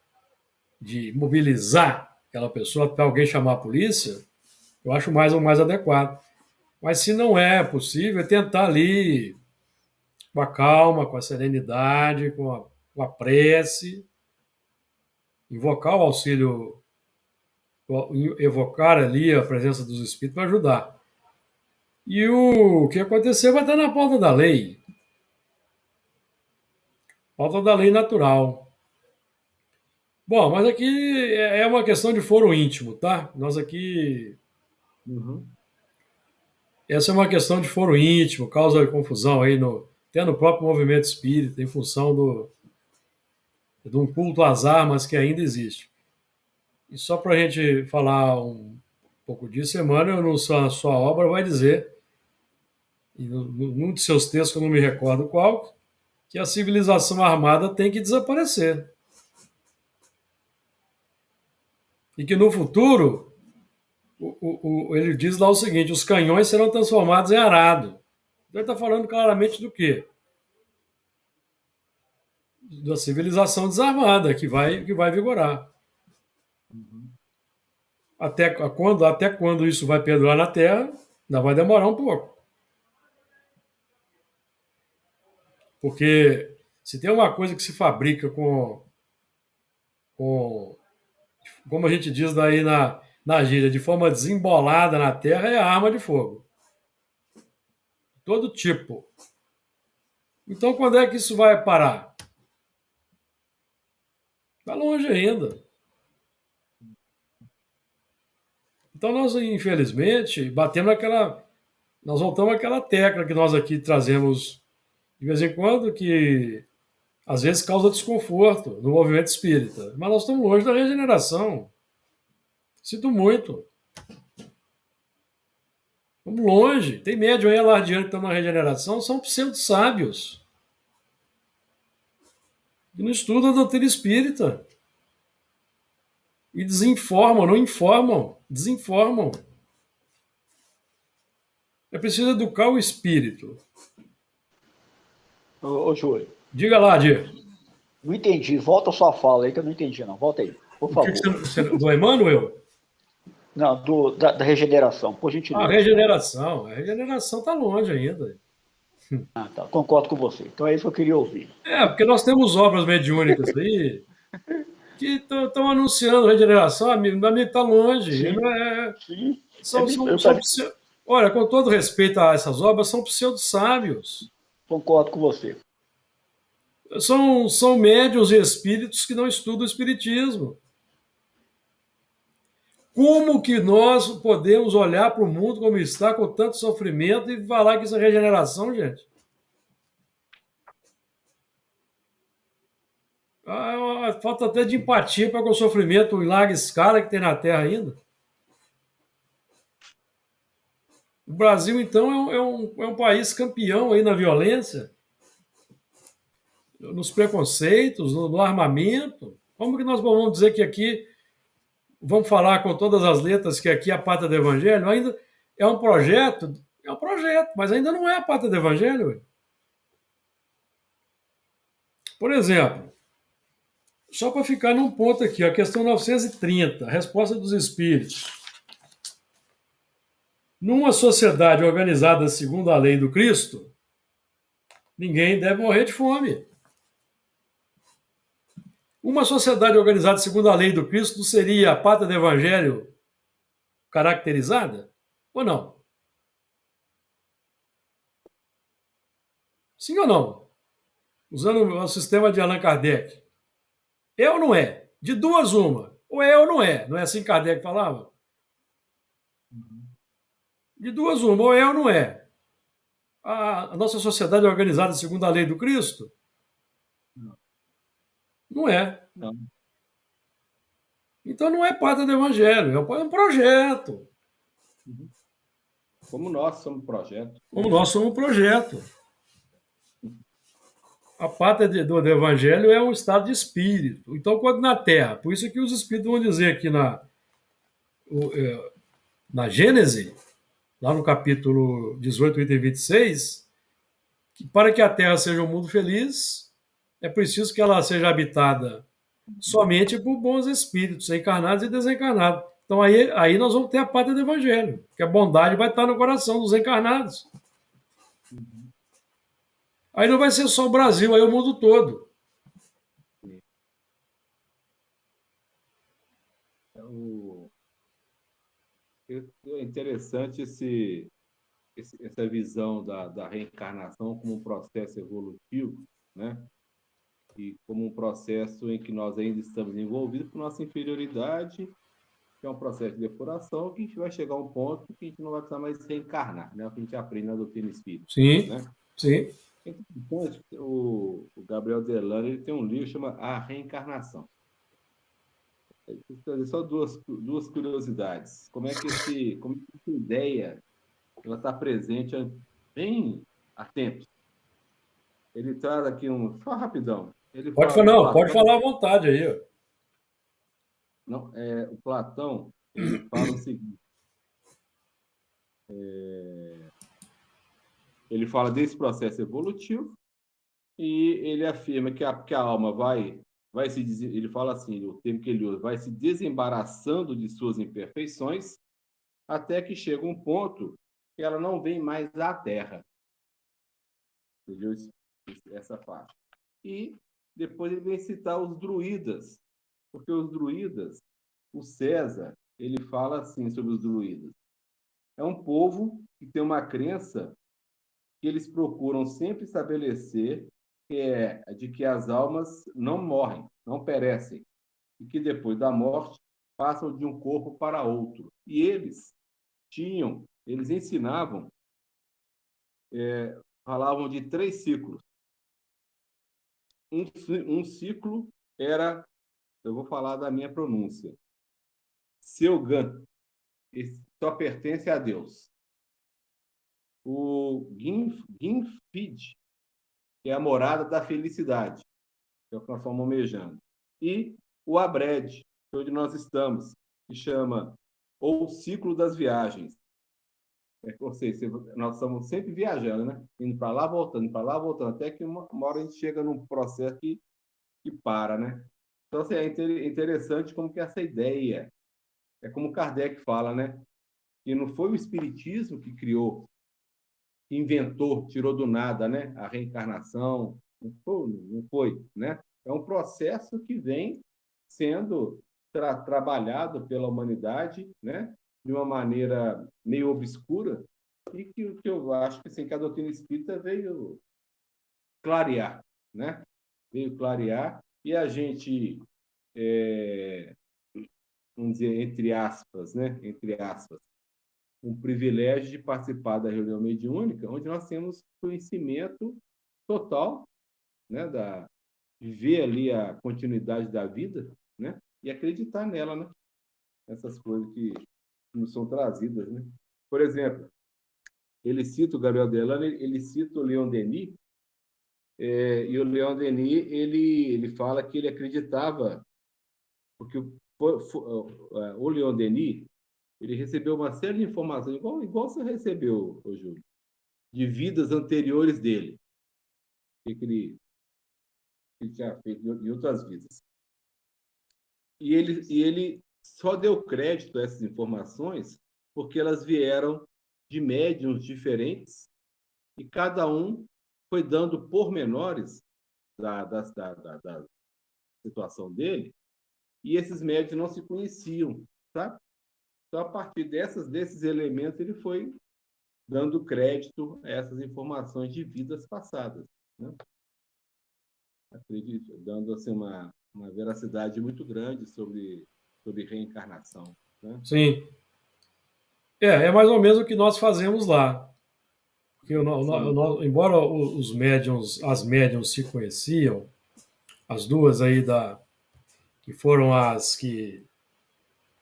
de imobilizar aquela pessoa até alguém chamar a polícia, eu acho mais o mais adequado. Mas se não é possível, é tentar ali, com a calma, com a serenidade, com a prece, invocar o auxílio, evocar ali a presença dos espíritos para ajudar. E o que acontecer vai estar na pauta da lei. Pauta da lei natural. Bom, mas aqui é uma questão de foro íntimo, tá? Nós aqui. Uhum. Essa é uma questão de foro íntimo, causa confusão aí até no próprio movimento espírita, em função de um culto às armas que ainda existe. E só para a gente falar um pouco disso, Emmanuel, na sua obra, vai dizer, num de seus textos, que eu não me recordo qual, que a civilização armada tem que desaparecer. E que no futuro, ele diz lá o seguinte: os canhões serão transformados em arado. Então ele está falando claramente do quê? Da civilização desarmada que vai vigorar. Até quando isso vai perdurar na Terra, ainda vai demorar um pouco. Porque se tem uma coisa que se fabrica com como a gente diz daí na gíria, de forma desembolada na Terra, é a arma de fogo. Todo tipo. Então, quando é que isso vai parar? Está longe ainda. Então, nós, infelizmente, nós voltamos àquela tecla que nós aqui trazemos de vez em quando, que às vezes causa desconforto no movimento espírita. Mas nós estamos longe da regeneração. Sinto muito. Estamos longe. Tem médium aí alardeando que estão na regeneração, são pseudo-sábios. que não estudam a doutrina espírita. E desinformam, não informam, desinformam. É preciso educar o espírito. Ô, Júlio, Diga lá, Diego. não entendi. Volta a sua fala aí que eu não entendi, não. Volta aí, por O que favor. do Emmanuel? Não, da regeneração, por A gentileza. regeneração. A regeneração está longe ainda. Ah, tá. Concordo com você. Então é isso que eu queria ouvir. Porque nós temos obras mediúnicas aí que estão anunciando regeneração, amigo, meu amigo está longe. Sim, Não é, sim. são, são, são, olha, com todo respeito a essas obras, são pseudo-sábios. Concordo com você. São médiuns e espíritos que não estudam o espiritismo. Como que nós podemos olhar para o mundo como está, com tanto sofrimento, e falar que isso é regeneração, gente? Falta até de empatia para com o sofrimento em larga escala que tem na Terra ainda. O Brasil, então, é um país campeão aí na violência, nos preconceitos, no armamento. Como que nós vamos dizer que aqui, vamos falar com todas as letras que aqui é a pátria do Evangelho? Ainda é um projeto, mas ainda não é a pátria do Evangelho. Por exemplo, só para ficar num ponto aqui, a questão 930, a resposta dos espíritos. Numa sociedade organizada segundo a lei do Cristo, ninguém deve morrer de fome. Uma sociedade organizada segundo a lei do Cristo seria a pátria do Evangelho caracterizada? Ou não? Sim ou não? Usando o sistema de Allan Kardec. É ou não é? De duas, uma. Ou é ou não é. Não é assim que Kardec falava? De duas, uma. Ou é ou não é. A nossa sociedade é organizada segundo a lei do Cristo? Não é. Não. Então não é pátria do Evangelho, é um projeto. Como nós somos projeto. Como nós somos um projeto. A pátria do Evangelho é um estado de espírito. Então, quando na Terra, por isso que os espíritos vão dizer aqui na Gênese, lá no capítulo 18, item 26, que para que a Terra seja um mundo feliz, é preciso que ela seja habitada somente por bons espíritos, encarnados e desencarnados. Então aí nós vamos ter a pátria do Evangelho, que a bondade vai estar no coração dos encarnados. Aí não vai ser só o Brasil, aí o mundo todo. É interessante essa visão da reencarnação como um processo evolutivo, né? E como um processo em que nós ainda estamos envolvidos com nossa inferioridade, que é um processo de depuração, que a gente vai chegar a um ponto que a gente não vai precisar mais reencarnar, né? O que a gente aprende na doutrina espírita. Sim, né? sim. Então, o Gabriel Delano ele tem um livro que chama A Reencarnação. Só duas curiosidades. Como é que essa ideia ela está presente bem há tempos? Ele traz aqui só rapidão. Ele Pode fala, falar, não, Platão, pode falar à vontade aí. Ó. não, o Platão ele fala o seguinte. Ele fala desse processo evolutivo e ele afirma que a alma vai se, ele fala assim, o termo que ele usa, vai se desembaraçando de suas imperfeições até que chega um ponto que ela não vem mais à Terra. Entendeu? Essa parte. E depois ele vem citar os druidas, porque os druidas, o César, ele fala assim sobre os druidas. É um povo que tem uma crença que eles procuram sempre estabelecer, que é de que as almas não morrem, não perecem, e que depois da morte passam de um corpo para outro. E eles ensinavam, falavam de 3 ciclos. Um ciclo era, eu vou falar da minha pronúncia, Seugan, só pertence a Deus. O Ginfid, que é a morada da felicidade. que é o que nós estamos almejando. E o ABRED, onde nós estamos, que chama O Ciclo das Viagens. Ou seja, nós estamos sempre viajando, né? Indo para lá, voltando, até que uma hora a gente chega num processo que para, né? Então, assim, é interessante como que essa ideia, é como Kardec fala, né? Que não foi o Espiritismo que criou, que inventou, tirou do nada, né? A reencarnação, não foi, né? É um processo que vem sendo trabalhado pela humanidade, né? De uma maneira meio obscura, e que eu acho que, assim, que a doutrina espírita veio clarear, né? Veio clarear, e a gente, vamos dizer, entre aspas, né? Entre aspas, um privilégio de participar da reunião mediúnica, onde nós temos conhecimento total, né? De ver ali a continuidade da vida, né? E acreditar nela, né? Essas coisas que nos são trazidas, né? Por exemplo, ele cita o Gabriel Delano, ele cita o Leon Denis, e o Leon Denis, ele fala que ele acreditava, porque o Leon Denis, ele recebeu uma série de informações, igual você recebeu, Júlio, de vidas anteriores dele, que ele tinha feito em outras vidas. E ele só deu crédito a essas informações porque elas vieram de médiuns diferentes, e cada um foi dando pormenores da situação dele, e esses médiuns não se conheciam, sabe? Então, a partir desses elementos, ele foi dando crédito a essas informações de vidas passadas, né? Acredito, dando assim, uma veracidade muito grande sobre reencarnação, né? Sim. É mais ou menos o que nós fazemos lá. Porque embora as médiums se conheciam, as duas aí que foram as que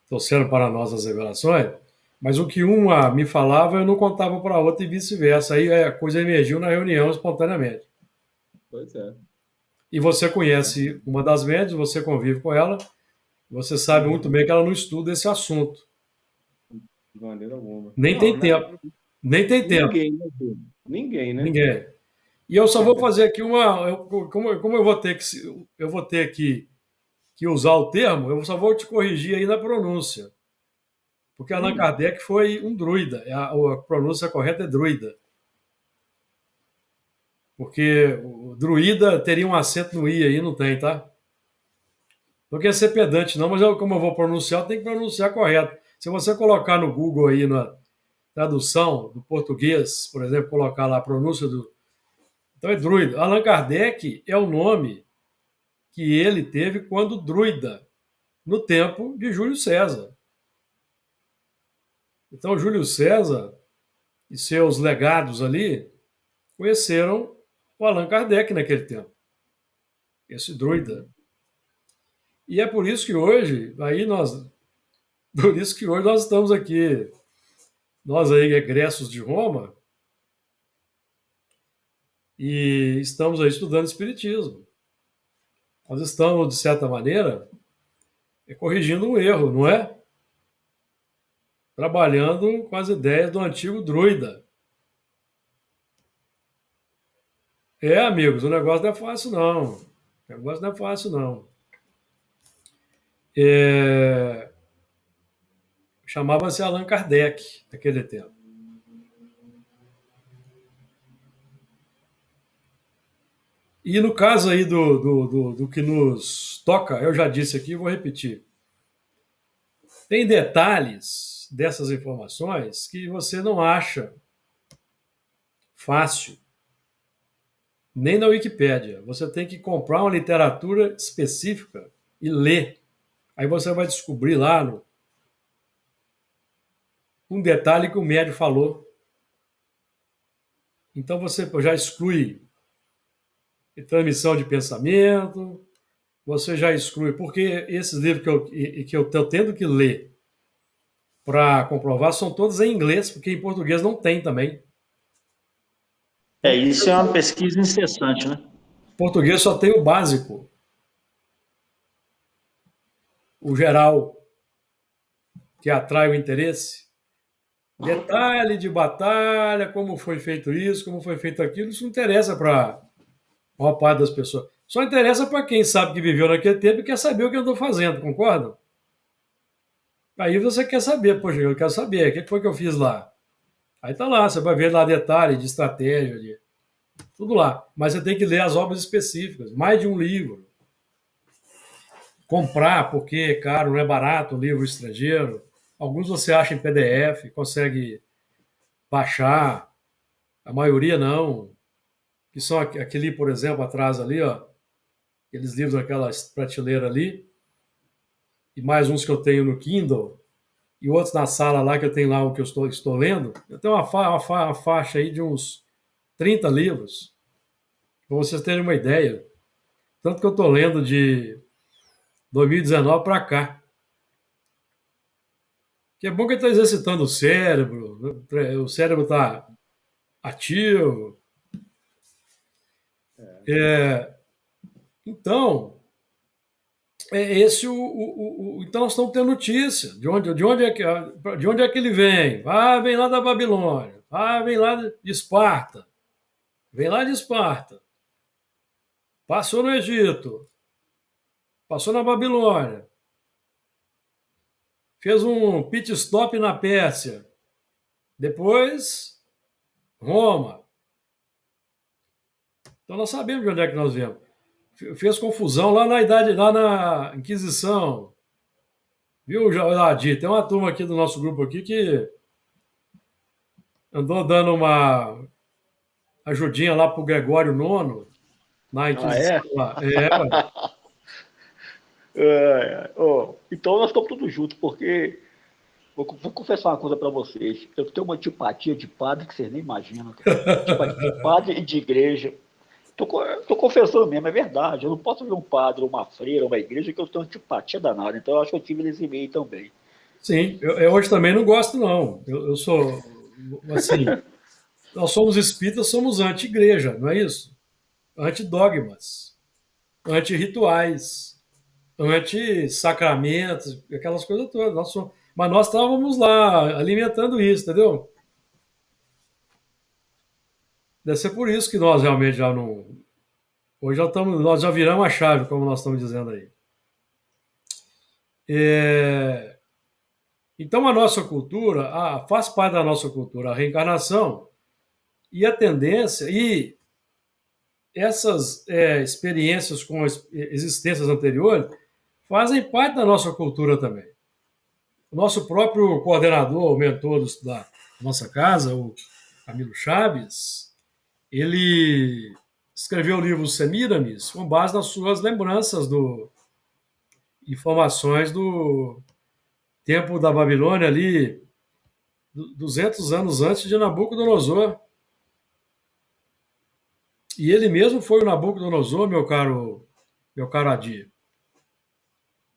trouxeram para nós as revelações, mas o que uma me falava, eu não contava para a outra e vice-versa. Aí a coisa emergiu na reunião espontaneamente. Pois é. E você conhece uma das médias, você convive com ela, você sabe muito bem que ela não estuda esse assunto. De maneira alguma. Nem tem tempo. Nem tem tempo. Ninguém, né? Ninguém. E eu só vou fazer aqui como eu vou ter que usar o termo, eu só vou te corrigir aí na pronúncia. Porque Allan Kardec foi um druida. A pronúncia correta é druida. Porque o druida teria um acento no i aí, não tem, tá? Não quer ser pedante, não, mas como eu vou pronunciar, eu tenho que pronunciar correto. Se você colocar no Google aí na tradução do português, por exemplo, colocar lá a pronúncia do. Então é druida. Allan Kardec é o nome que ele teve quando druida, no tempo de Júlio César. Então, Júlio César e seus legados ali conheceram o Allan Kardec naquele tempo, esse druida. E é por isso que hoje, nós estamos aqui, nós aí egressos de Roma, e estamos aí estudando Espiritismo. Nós estamos, de certa maneira, corrigindo um erro, não é? Trabalhando com as ideias do antigo druida. Amigos, o negócio não é fácil, não. O negócio não é fácil, não. Chamava-se Allan Kardec naquele tempo. E no caso aí do que nos toca, eu já disse aqui, vou repetir. Tem detalhes dessas informações que você não acha fácil, nem na Wikipédia. Você tem que comprar uma literatura específica e ler. Aí você vai descobrir lá um detalhe que o médium falou. Então você já exclui transmissão de pensamento, você já exclui, porque esses livros que eu estou tendo que ler para comprovar são todos em inglês, porque em português não tem também. Isso é uma pesquisa incessante, né? Em português só tem o básico. o geral que atrai o interesse. Detalhe de batalha, como foi feito isso, como foi feito aquilo, isso não interessa para a maior parte das pessoas. Só interessa para quem sabe que viveu naquele tempo e quer saber o que eu estou fazendo, concordam? Aí você quer saber, poxa, eu quero saber, o que foi que eu fiz lá? Aí tá lá, você vai ver lá detalhe de estratégia, de tudo lá. Mas você tem que ler as obras específicas, mais de um livro. Comprar, porque é caro, não é barato, um livro estrangeiro. Alguns você acha em PDF, consegue baixar, a maioria não. Que são aquele, por exemplo, atrás ali, ó, aqueles livros naquela prateleira ali, e mais uns que eu tenho no Kindle, e outros na sala lá, que eu tenho lá o que eu estou lendo. Eu tenho uma faixa aí de uns 30 livros, para vocês terem uma ideia. Tanto que eu estou lendo de 2019 para cá. Que é bom que ele está exercitando o cérebro, né? O cérebro está ativo. Então, é esse então nós estamos tendo notícia de onde é que ele vem. Ah, vem lá da Babilônia. Ah, vem lá de Esparta. Vem lá de Esparta. Passou no Egito. Passou na Babilônia. Fez um pit stop na Pérsia. Depois, Roma. Então nós sabemos de onde é que nós viemos. Fez confusão lá na idade, lá na Inquisição. Viu, Adi? Tem uma turma aqui do nosso grupo aqui que andou dando uma ajudinha lá pro Gregório IX na Inquisição. Ah, Lá. Ué. Então nós estamos todos juntos, porque vou confessar uma coisa para vocês. Eu tenho uma antipatia de padre que vocês nem imaginam. Antipatia de padre e de igreja. Tô confessando mesmo, é verdade. Eu não posso ver um padre, uma freira, uma igreja que eu tenho antipatia danada. Então eu acho que eu tive nesse meio também. Sim, eu hoje também não gosto, não. Eu sou, assim, nós somos espíritas, somos anti-igreja, não é isso? Anti-dogmas, anti-rituais, anti-sacramentos, aquelas coisas todas. Mas nós estávamos lá alimentando isso, entendeu? Deve ser por isso que nós realmente já não. Hoje nós já viramos a chave, como nós estamos dizendo aí. Então a nossa cultura, faz parte da nossa cultura a reencarnação e a tendência, e essas experiências com existências anteriores fazem parte da nossa cultura também. O nosso próprio coordenador, o mentor da nossa casa, o Camilo Chaves, ele escreveu o livro Semíramis com base nas suas lembranças informações do tempo da Babilônia ali, 200 anos antes de Nabucodonosor. E ele mesmo foi o Nabucodonosor, meu caro Adi.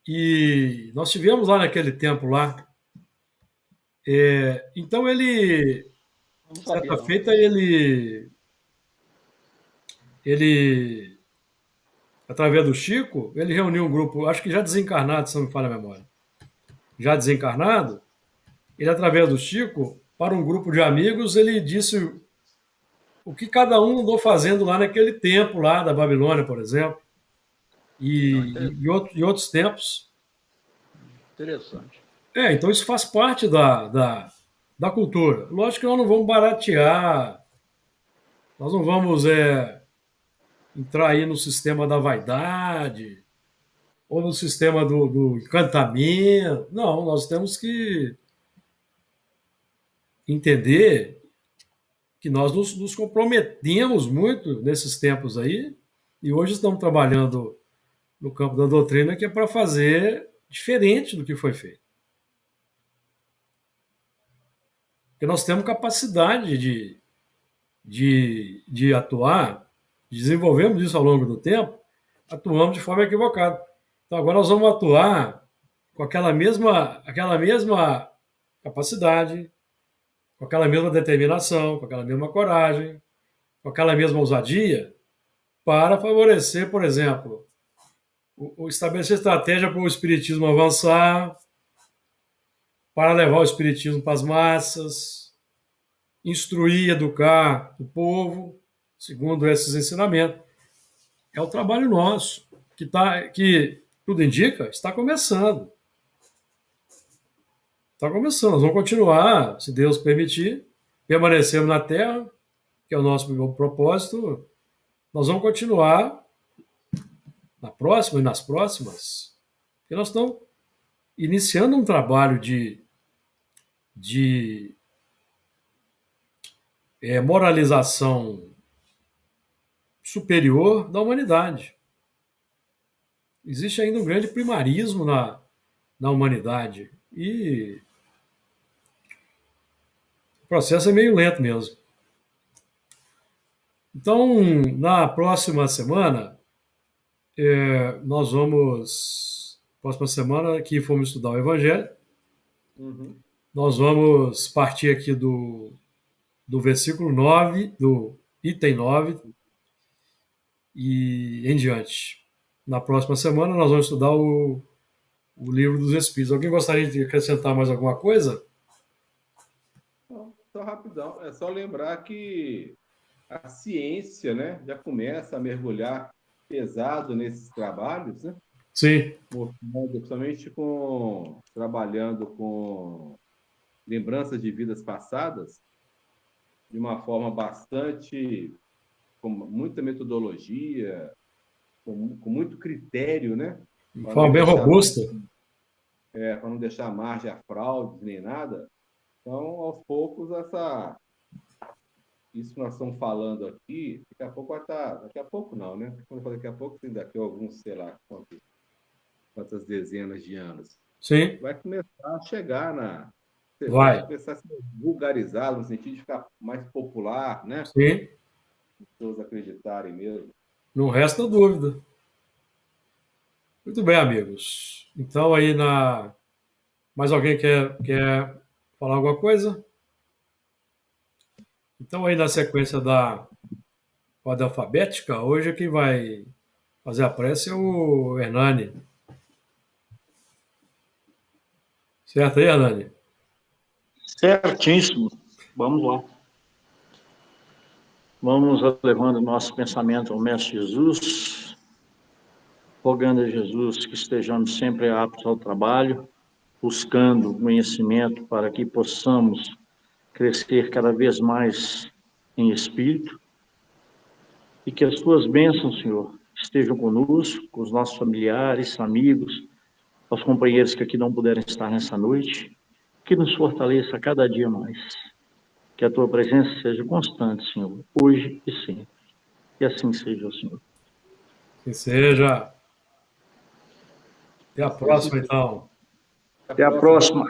E nós tivemos lá naquele tempo lá. Então ele, certa feita, ele, através do Chico, ele reuniu um grupo, acho que já desencarnado, se não me falha a memória. Já desencarnado, ele, através do Chico, para um grupo de amigos, ele disse o que cada um andou fazendo lá naquele tempo lá da Babilônia, por exemplo, e outros tempos. Interessante. Então isso faz parte da cultura. Lógico que nós não vamos baratear, nós não vamos entrar aí no sistema da vaidade ou no sistema do encantamento. Não, nós temos que entender que nós nos comprometemos muito nesses tempos aí, e hoje estamos trabalhando no campo da doutrina, que é para fazer diferente do que foi feito. Porque nós temos capacidade de atuar, desenvolvemos isso ao longo do tempo, atuamos de forma equivocada. Então agora nós vamos atuar com aquela mesma capacidade, com aquela mesma determinação, com aquela mesma coragem, com aquela mesma ousadia, para favorecer, por exemplo, o estabelecer estratégia para o espiritismo avançar, para levar o espiritismo para as massas, instruir, educar o povo, segundo esses ensinamentos. É o trabalho nosso, que tudo indica, está começando. Está começando. Nós vamos continuar, se Deus permitir, permanecermos na Terra, que é o nosso propósito. Nós vamos continuar na próxima e nas próximas, porque nós estamos iniciando um trabalho de moralização superior da humanidade. Existe ainda um grande primarismo na humanidade e o processo é meio lento mesmo. Então, na próxima semana, nós vamos... Próxima semana, que fomos estudar o Evangelho, nós vamos partir aqui do versículo 9, do item 9, e em diante. Na próxima semana, nós vamos estudar o Livro dos Espíritos. Alguém gostaria de acrescentar mais alguma coisa? Não, só rapidão. É só lembrar que a ciência, né, já começa a mergulhar pesado nesses trabalhos, né? Sim. Principalmente trabalhando com lembranças de vidas passadas, de uma forma bastante, com muita metodologia, com muito critério, né? De forma bem robusta. Para não deixar margem a fraudes nem nada. Então, aos poucos, isso que nós estamos falando aqui, daqui a pouco vai estar... Daqui a pouco não, né? Quando eu falo daqui a pouco, tem daqui a alguns, sei lá, quantas dezenas de anos. Sim. Vai começar a chegar Vai começar a ser vulgarizado, no sentido de ficar mais popular, né? Sim. As pessoas acreditarem mesmo. Não resta dúvida. Muito bem, amigos. Então, aí mais alguém quer falar alguma coisa? Então, aí na sequência da ordem alfabética, hoje quem vai fazer a prece é o Hernani. Certo aí, Hernani? Certíssimo. Vamos lá. Vamos levando nosso pensamento ao Mestre Jesus, rogando a Jesus que estejamos sempre aptos ao trabalho, buscando conhecimento para que possamos crescer cada vez mais em espírito, e que as tuas bênçãos, Senhor, estejam conosco, com os nossos familiares, amigos, aos companheiros que aqui não puderam estar nessa noite, que nos fortaleça cada dia mais. Que a tua presença seja constante, Senhor, hoje e sempre. E assim seja, Senhor. Que seja. Até a próxima, então. Até a próxima.